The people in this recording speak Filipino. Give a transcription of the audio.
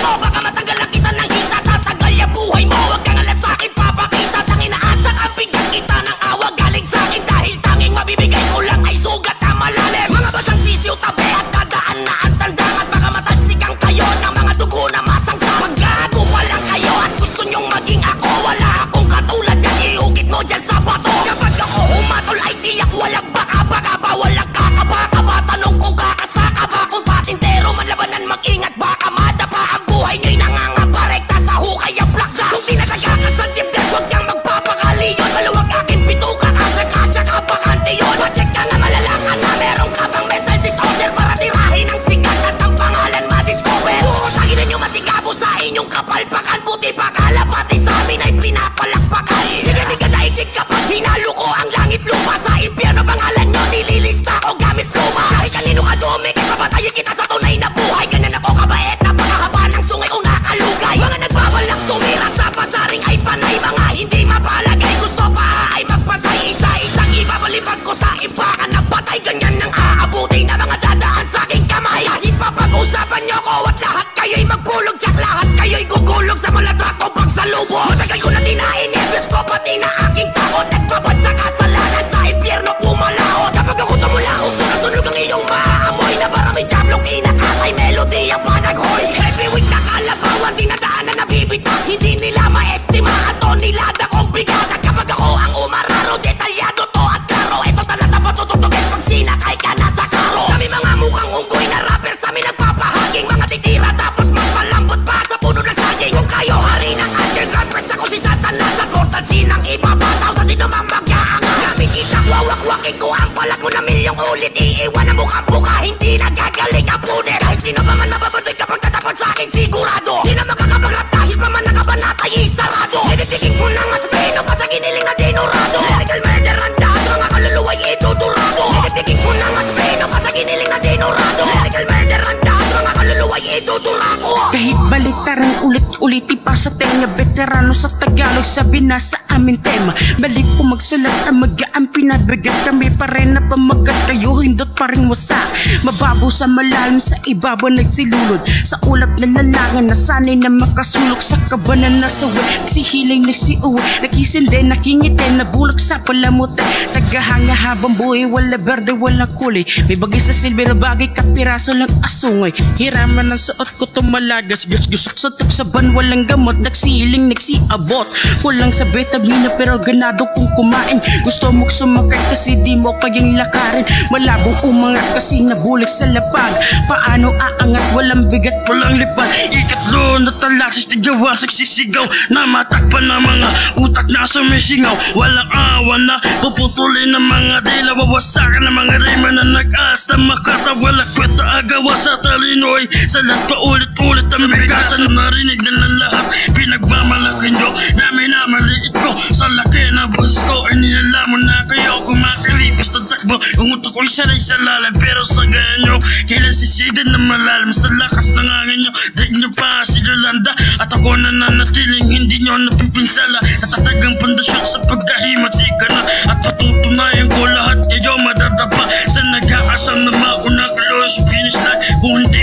mo. Baka matanggalan kita ng hita, tatagal ya buhay mo. Huwag kang alas sa'kin papakita, tangin na asa ang bigyan kita ng awa galing sa'kin. Dahil tanging mabibigay ko lang ay sugat na malalim. Mga batang sisiw tabi at dadaan na ang tandang. At baka matansikan kayo ng mga dugo na masangsa. Maggago pa lang kayo at gusto nyong maging ako. Wala akong katulad yan, iukit mo dyan sa bato. Kapag ako humatol ay tiyak walang baka-baka ba. Walang kakabaka ba, tanong kung kakasaka ba. Kung patintero manlabanan mag-ingat, baka madapa ang buhay nyo'y nangangaparekta sa hukay ang plakda. Kung tinataga ka sa dibdib, huwag kang magpapakali yun. Maluwag aking bituka, kasya-kasya ka bakante yun. Pacheck ka nga malala ka na meron ka bang mental disorder para tirahin ang sikat at ang pangalan ma-discover. Tangin na nyo masigabo sa inyong kapalpakan, buti pa kalapati sa amin ay pinapalakpakan. Sige di ka daigdig kapag hinalo ko ang langit lupa. Sa impyerno pangalan nyo nililista ko gamit pluma. Kahit kanino ka dumi, kaya papatayin kita sa tunay na buhay. Ganyan ako kabait, napakahaba ng sungay kung nakalugay. Mga nagbabalak tumira sa pasaring ay panay. Mga hindi mapalagay, gusto pa ay magpatay. Isa-isang ibabalibag ko sa imbakan na patay. Ganyan ang aabuti na mga dadaan sa aking kamay. Kahit papag-usapan nyo ko at lahat kayo'y magpulog. Tsak lahat kayo'y gugulog sa malatrak ko pang salubo. Matagal ko na dinahin, nervyos ko pati na aking takot. Nagbabad sa kasalanan sa impyerno pumalaot. Kapag ako tumula, usunod-sunog ang iyong maaamoy. Na maraming jablong kinakatay, melody ang panaghoy. Every week na kalabawan, dinadaan na nabibitang. Hindi nila maestima at tonilada kong brigada. Kapag ako ang umararo, detalyado to at klaro. Ito talata pa tututugin pag sinakay ka na sa karo. Kami mga mukhang unggoy na rapper sa amin nagpapahaging. Mga titira tapos mas malambot pa sa puno ng saging. Kung kayo hari ng underground press, ako si Satanas at mortal sinang ibabataw sa sinumang magyaangas. Gamit kitang wawak-wakin ko ang palat mo na milyong ulit. Iiwan na mukhang buka, hindi nagagaling ang punet. Kahit sino pa man nababatid kapag tatapat sa akin sigurado. Di na makakapaglap dahil pa man nakabanatay isarado. Nititiging ko ng aspeno pa sa giniling na dinurado. Lyrical murder ang dahil mga kaluluwa'y ituturago. Nititiging ko ng aspeno pa sa giniling na dinurado. Lyrical murder ang dahil mga kaluluwa'y ituturago. Kahit baliktaran ulit-uliti pa sa tenga. Veterano sa Tagalog, sabi na sa aming tema. Balik ko magsulat ang magaan pinabigat. Kami pa rin na pamagat kayo, hindot pa rin wasak. Mababaw sa malalim, sa ibabaw nagsilulod. Sa ulap na lalangan, nasanay na makasulok. Sa kabanan na sawi, nagsihiling nagsiuwi. Nakisindi, nakingiti, nabulak sa palamuti. Tagahanga habang buhay, wala berde, wala kulay. May bagay sa silbi na bagay, kapiraso lang asungay. Hiraman ng suot ko tumalagas, gas-gusok sa tuksaban, walang gamot. Nagsihiling, nagsiabot. Kulang sa vitamina pero ganado kong kumain. Gusto mo'ng sumakay kasi di mo kayang lakarin. Malabong umangat kasi nabulik sa lapag. Paano aangat, walang bigat, walang lipad. Ikatlo na talasas, tigawasag sisigaw. Namatakpan ng mga utak na sumisingaw. Walang awa na puputulin ng mga dila. Wawasakan ng mga rima na nag-aas na makatawala. Kwenta agawa sa talinoy. Sa lahat pa ulit-ulit ang bigasan. Narinig na ng lahat, pinagmamalaki nyo. Namin na maliit ko sa laki na boses ko. Ay nilalaman na kayo kumakalipas ng takbo. Ang utok ko'y sanay sa lalim, pero sa gaya nyo kinasisidan na malalim. Sa lakas ng hangin nyo, daig nyo pa si Yolanda. At ako na nanatiling hindi nyo napipinsala. Natatagang pundasyon sa pagkahimat sika na. At patutunayan ko lahat kayo madadapa. Sa nag-aasam na maunang kaloy sa finish line. Kung hindi